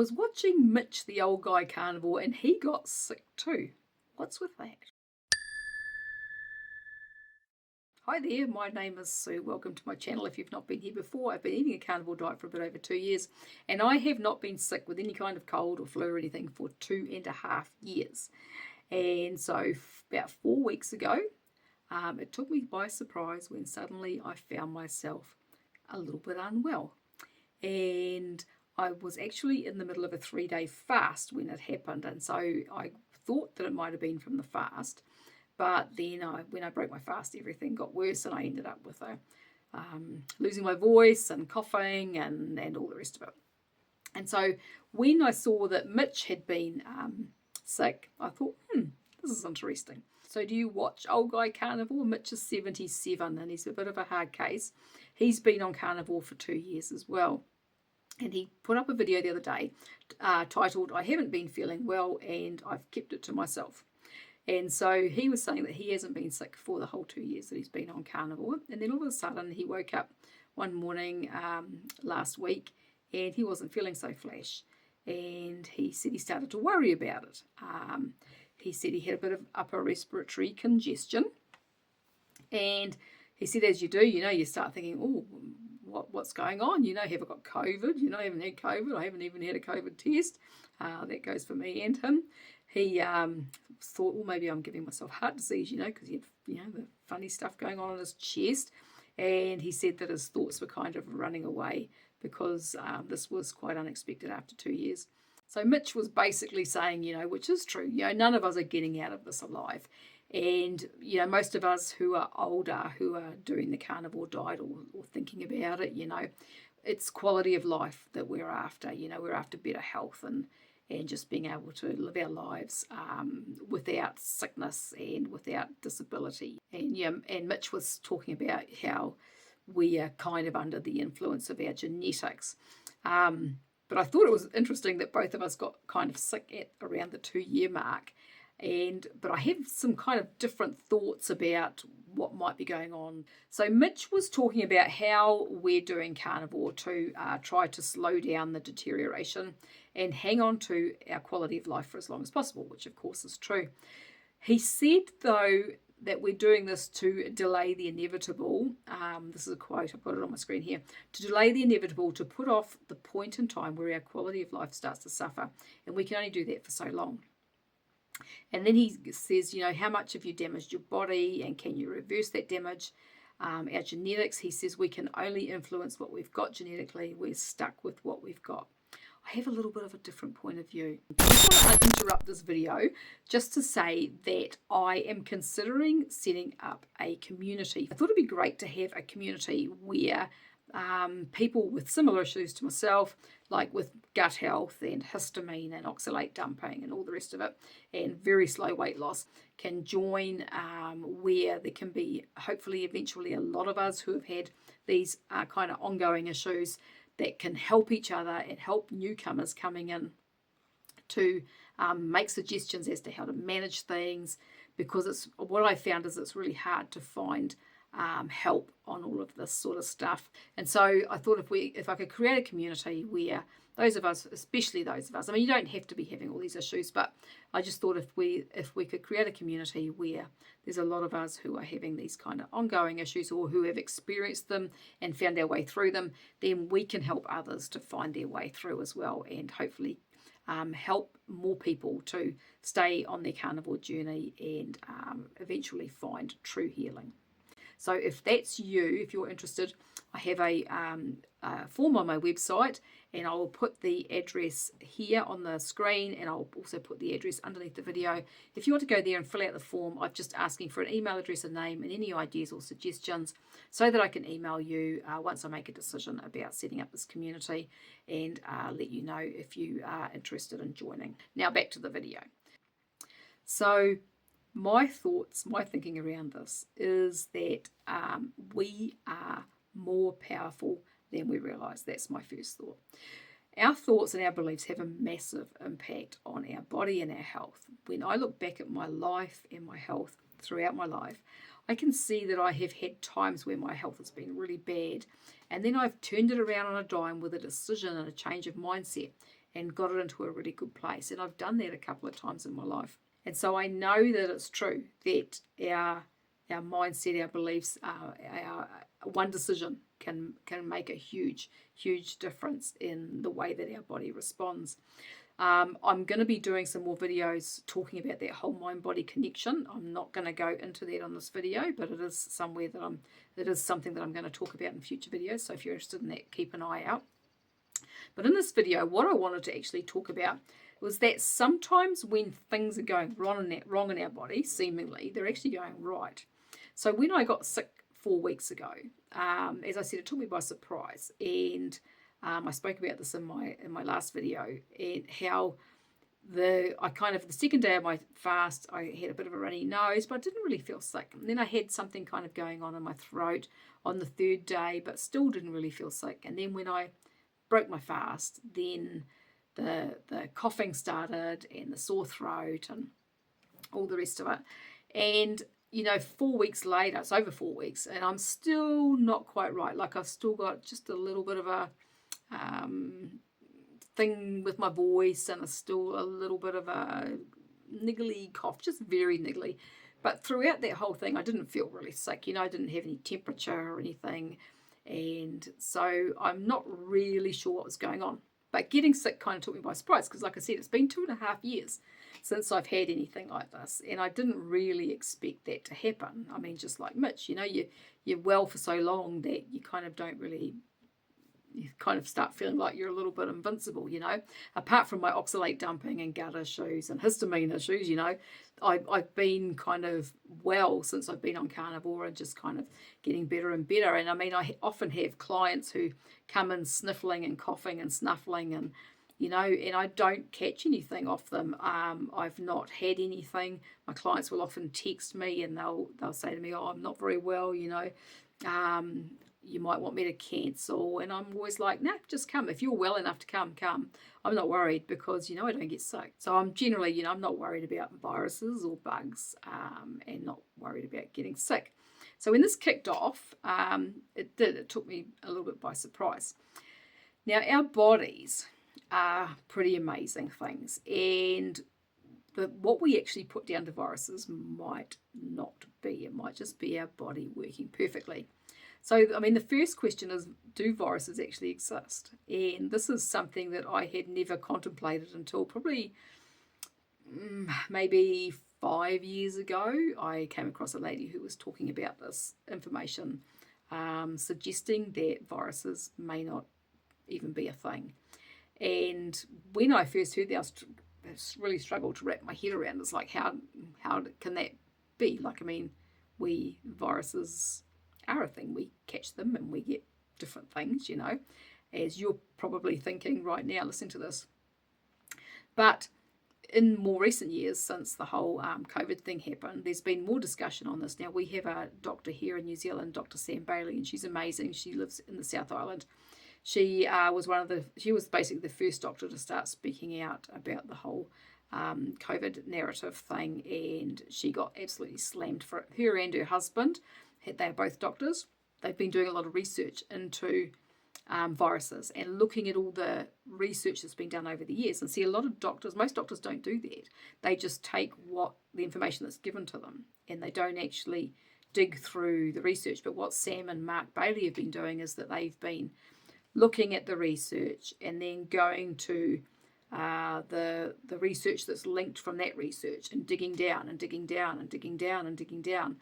was watching Mitch, the old guy carnivore, and he got sick too. What's with that? Hi there, my name is Sue. Welcome to my channel. If you've not been here before, I've been eating a carnivore diet for a bit over 2 years, and I have not been sick with any kind of cold or flu or anything for 2.5 years. And so about 4 weeks ago, it took me by surprise when suddenly I found myself a little bit unwell. And I was actually in the middle of a 3-day fast when it happened, and so I thought that it might have been from the fast. But then when I broke my fast, everything got worse, and I ended up with losing my voice and coughing and all the rest of it. And so when I saw that Mitch had been sick, I thought, this is interesting. So do you watch Old Guy Carnivore? Mitch is 77, and he's a bit of a hard case. He's been on carnivore for 2 years as well. And he put up a video the other day titled, I haven't been feeling well and I've kept it to myself. And so he was saying that he hasn't been sick for the whole 2 years that he's been on carnivore. And then all of a sudden he woke up one morning last week and he wasn't feeling so flash. And he said he started to worry about it. He said he had a bit of upper respiratory congestion. And he said, as you do, you start thinking, oh, what's going on? Have I got COVID? I haven't had COVID. I haven't even had a COVID test. That goes for me and him. He thought, well, maybe I'm giving myself heart disease, because he had, the funny stuff going on in his chest. And he said that his thoughts were kind of running away because this was quite unexpected after 2 years. So Mitch was basically saying, which is true, none of us are getting out of this alive. And, most of us who are older, who are doing the carnivore diet or thinking about it, it's quality of life that we're after. We're after better health and just being able to live our lives without sickness and without disability. And Mitch was talking about how we are kind of under the influence of our genetics. But I thought it was interesting that both of us got kind of sick at around the 2-year mark. But I have some kind of different thoughts about what might be going on. So Mitch was talking about how we're doing carnivore to try to slow down the deterioration and hang on to our quality of life for as long as possible, which of course is true. He said, though, that we're doing this to delay the inevitable. This is a quote, I've got it on my screen here. To delay the inevitable, to put off the point in time where our quality of life starts to suffer. And we can only do that for so long. And then he says, how much have you damaged your body and can you reverse that damage? Our genetics, he says, we can only influence what we've got genetically. We're stuck with what we've got. I have a little bit of a different point of view. I just want to interrupt this video just to say that I am considering setting up a community. I thought it'd be great to have a community where people with similar issues to myself, like with gut health and histamine and oxalate dumping and all the rest of it, and very slow weight loss, can join where there can be hopefully eventually a lot of us who have had these kind of ongoing issues that can help each other and help newcomers coming in to make suggestions as to how to manage things, because what I found is it's really hard to find help on all of this sort of stuff. And so I thought if I could create a community where those of us, especially those of us, I mean, you don't have to be having all these issues, but I just thought if we could create a community where there's a lot of us who are having these kind of ongoing issues or who have experienced them and found our way through them, then we can help others to find their way through as well, and hopefully help more people to stay on their carnivore journey and eventually find true healing. So if that's you, if you're interested, I have a form on my website, and I will put the address here on the screen, and I'll also put the address underneath the video. If you want to go there and fill out the form, I'm just asking for an email address, a name, and any ideas or suggestions so that I can email you once I make a decision about setting up this community, and let you know if you are interested in joining. Now back to the video. So my thoughts, my thinking around this is that we are more powerful than we realise. That's my first thought. Our thoughts and our beliefs have a massive impact on our body and our health. When I look back at my life and my health throughout my life, I can see that I have had times where my health has been really bad, and then I've turned it around on a dime with a decision and a change of mindset, and got it into a really good place. And I've done that a couple of times in my life. And so I know that it's true that our mindset, our beliefs, our one decision can make a huge difference in the way that our body responds. I'm going to be doing some more videos talking about that whole mind-body connection. I'm not going to go into that on this video, but it is something that I'm going to talk about in future videos. So if you're interested in that, keep an eye out. But in this video, what I wanted to actually talk about was that sometimes when things are going wrong in our body, seemingly, they're actually going right. So when I got sick 4 weeks ago, as I said, it took me by surprise, and I spoke about this in my last video, and how the second day of my fast, I had a bit of a runny nose, but I didn't really feel sick. And then I had something kind of going on in my throat on the third day, but still didn't really feel sick. And then when I broke my fast, then the coughing started and the sore throat and all the rest of it. And 4 weeks later, it's over 4 weeks, and I'm still not quite right. Like, I've still got just a little bit of a thing with my voice, and it's still a little bit of a niggly cough, just very niggly. But throughout that whole thing, I didn't feel really sick. I didn't have any temperature or anything. And so I'm not really sure what was going on. But getting sick kind of took me by surprise, because like I said, it's been 2.5 years since I've had anything like this. And I didn't really expect that to happen. I mean, just like Mitch, you're well for so long that you kind of don't really, you kind of start feeling like you're a little bit invincible, Apart from my oxalate dumping and gut issues and histamine issues, I've been kind of well since I've been on Carnivore, and just kind of getting better and better. And I mean, I often have clients who come in sniffling and coughing and snuffling, and and I don't catch anything off them. I've not had anything. My clients will often text me, and they'll say to me, "Oh, I'm not very well, you might want me to cancel." And I'm always like, "Nah, just come. If you're well enough to come. I'm not worried, because, I don't get sick." So I'm generally, I'm not worried about viruses or bugs, and not worried about getting sick. So when this kicked off, it took me a little bit by surprise. Now, our bodies are pretty amazing things, and what we actually put down to viruses might not be. It might just be our body working perfectly. So, I mean, the first question is, do viruses actually exist? And this is something that I had never contemplated until probably maybe 5 years ago. I came across a lady who was talking about this information, suggesting that viruses may not even be a thing. And when I first heard that, I really struggled to wrap my head around. It's like, how can that be? Like, I mean, viruses are a thing. We catch them and we get different things, as you're probably thinking right now listening to this. But in more recent years, since the whole COVID thing happened, there's been more discussion on this. Now, we have a doctor here in New Zealand, Dr. Sam Bailey, and she's amazing. She lives in the South Island. She was basically the first doctor to start speaking out about the whole COVID narrative thing, and she got absolutely slammed for it. Her and her husband, they are both doctors. They've been doing a lot of research into viruses and looking at all the research that's been done over the years. And see, most doctors don't do that. They just take the information that's given to them, and they don't actually dig through the research. But what Sam and Mark Bailey have been doing is that they've been looking at the research and then going to the research that's linked from that research, and digging down and digging down and digging down and digging down.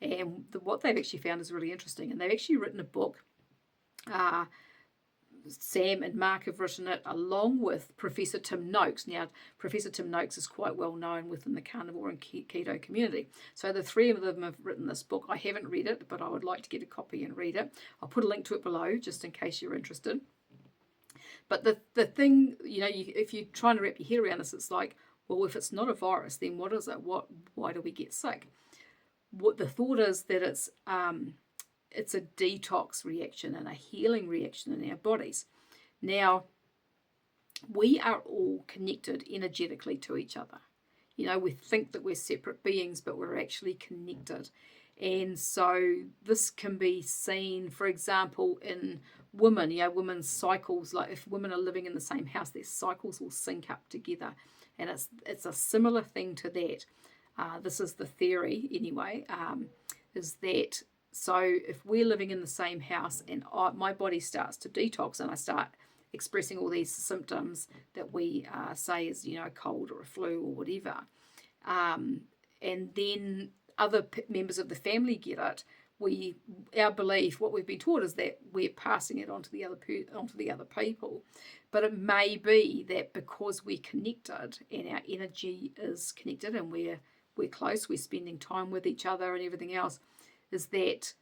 And what they've actually found is really interesting. And they've actually written a book. Sam and Mark have written it along with Professor Tim Noakes. Now, Professor Tim Noakes is quite well known within the carnivore and keto community. So the three of them have written this book. I haven't read it, but I would like to get a copy and read it. I'll put a link to it below just in case you're interested. But the thing, if you're trying to wrap your head around this, it's like, well, if it's not a virus, then what is it? Why do we get sick? What the thought is that it's a detox reaction and a healing reaction in our bodies. Now, we are all connected energetically to each other. We think that we're separate beings, but we're actually connected. And so this can be seen, for example, in women, women's cycles, like if women are living in the same house, their cycles will sync up together. And it's a similar thing to that. This is the theory anyway, is that so if we're living in the same house and my body starts to detox and I start expressing all these symptoms that we say is, a cold or a flu or whatever, and then other members of the family get it, our belief, what we've been taught, is that we're passing it onto the other people. But it may be that because we're connected and our energy is connected and we're close, we're spending time with each other and everything else, is that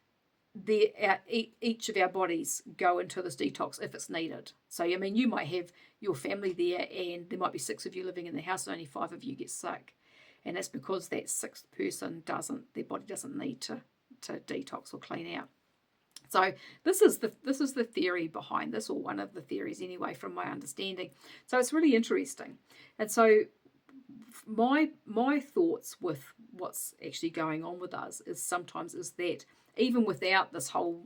each of our bodies go into this detox if it's needed. So, you might have your family there and there might be 6 of you living in the house and only 5 of you get sick. And that's because that 6th person their body doesn't need to detox or clean out. So this is the theory behind this, or one of the theories anyway, from my understanding. So it's really interesting. And so my thoughts with what's actually going on with us is that even without this whole,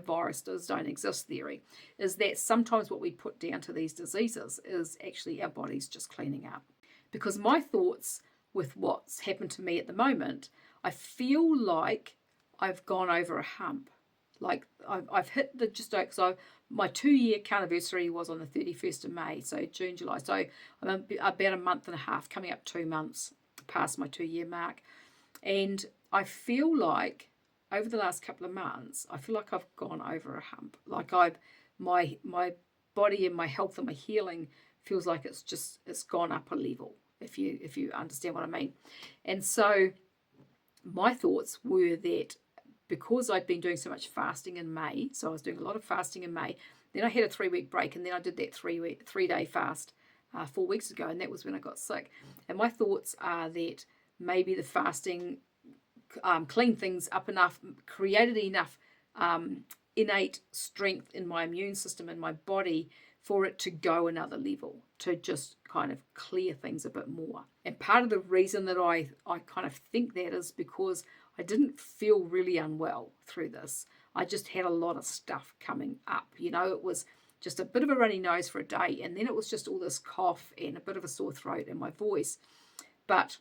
viruses don't exist theory, is that sometimes what we put down to these diseases is actually our bodies just cleaning up. Because my thoughts with what's happened to me at the moment, I feel like I've gone over a hump. Like I've hit so my 2-year carniversary was on the 31st of May, so June, July. So I'm about a month and a half, coming up 2 months past my 2-year mark. And I feel like over the last couple of months, I feel like I've gone over a hump. Like my body and my health and my healing feels like it's gone up a level, if you understand what I mean. And so my thoughts were that because I'd been doing so much fasting in May, so I was doing a lot of fasting in May, then I had a 3-week break, and then I did that 3-day fast 4 weeks ago, and that was when I got sick. And my thoughts are that maybe the fasting cleaned things up enough, created enough innate strength in my immune system and my body for it to go another level, to just kind of clear things a bit more. And part of the reason that I kind of think that is because I didn't feel really unwell through this. I just had a lot of stuff coming up. It was just a bit of a runny nose for a day, and then it was just all this cough and a bit of a sore throat in my voice. But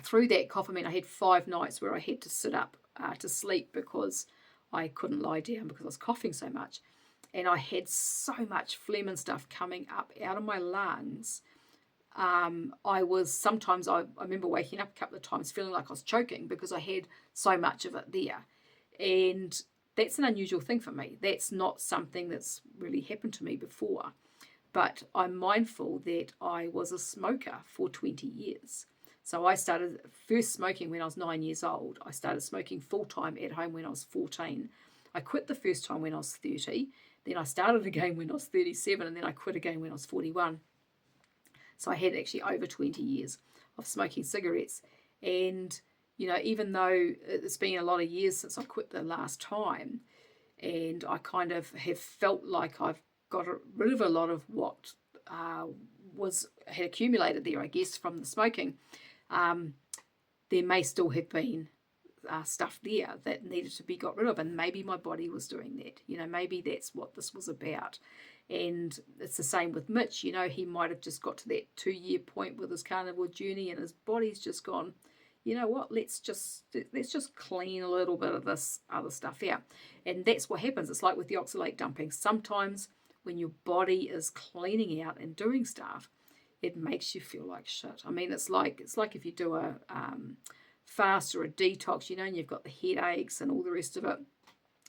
through that cough, I had 5 nights where I had to sit up to sleep because I couldn't lie down because I was coughing so much. And I had so much phlegm and stuff coming up out of my lungs. I remember waking up a couple of times feeling like I was choking because I had so much of it there. And that's an unusual thing for me. That's not something that's really happened to me before. But I'm mindful that I was a smoker for 20 years. So I started first smoking when I was 9 years old. I started smoking full-time at home when I was 14. I quit the first time when I was 30. Then I started again when I was 37, and then I quit again when I was 41. So I had actually over 20 years of smoking cigarettes. And, even though it's been a lot of years since I quit the last time, and I kind of have felt like I've got rid of a lot of what had accumulated there, I guess, from the smoking, there may still have been stuff there that needed to be got rid of, and maybe my body was doing that. Maybe that's what this was about. And it's the same with Mitch. He might have just got to that 2-year point with his carnivore journey, and his body's just gone, you know what, let's just clean a little bit of this other stuff out. And that's what happens. It's like with the oxalate dumping. Sometimes when your body is cleaning out and doing stuff, it makes you feel like shit. It's like if you do a fast or a detox, and you've got the headaches and all the rest of it,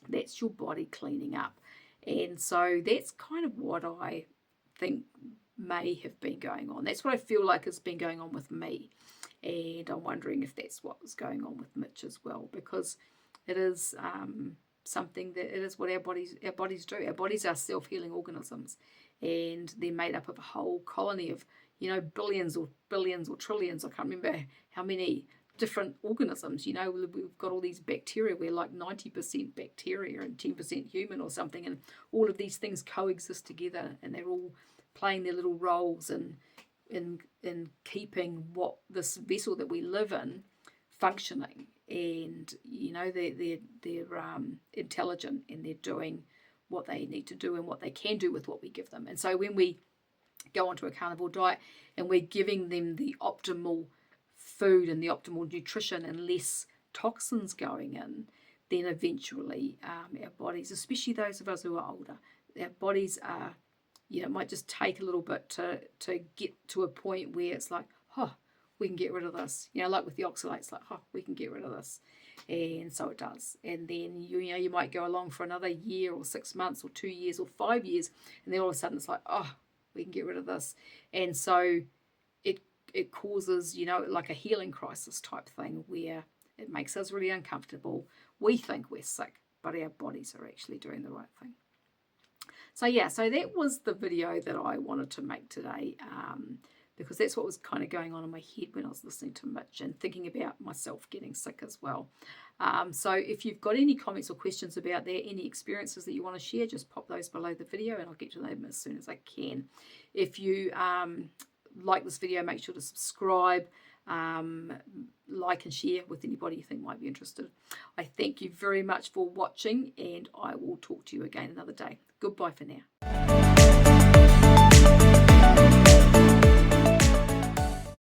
that's your body cleaning up. And so that's kind of what I think may have been going on. That's what I feel like has been going on with me. And I'm wondering if that's what was going on with Mitch as well, because it is something that it is what our bodies do. Our bodies are self-healing organisms, and they're made up of a whole colony of, billions or trillions. I can't remember how many different organisms. We've got all these bacteria. We're like 90% bacteria and 10% human or something, and all of these things coexist together, and they're all playing their little roles in keeping what this vessel that we live in functioning. And they're intelligent, and they're doing what they need to do and what they can do with what we give them. And so when we go onto a carnivore diet and we're giving them the optimal food and the optimal nutrition and less toxins going in, then eventually our bodies, especially those of us who are older, our bodies are, it might just take a little bit to get to a point where it's like, oh, we can get rid of this. Like with the oxalates, like, oh, we can get rid of this. And so it does. And then, you might go along for another year or 6 months or 2 years or 5 years, and then all of a sudden it's like, oh, we can get rid of this. And so it causes, like a healing crisis type thing where it makes us really uncomfortable. We think we're sick, but our bodies are actually doing the right thing. So that was the video that I wanted to make today, because that's what was kind of going on in my head when I was listening to Mitch and thinking about myself getting sick as well. So if you've got any comments or questions about that, any experiences that you want to share, just pop those below the video and I'll get to them as soon as I can. If you like this video, make sure to subscribe, like and share with anybody you think might be interested. I thank you very much for watching, and I will talk to you again another day. Goodbye for now.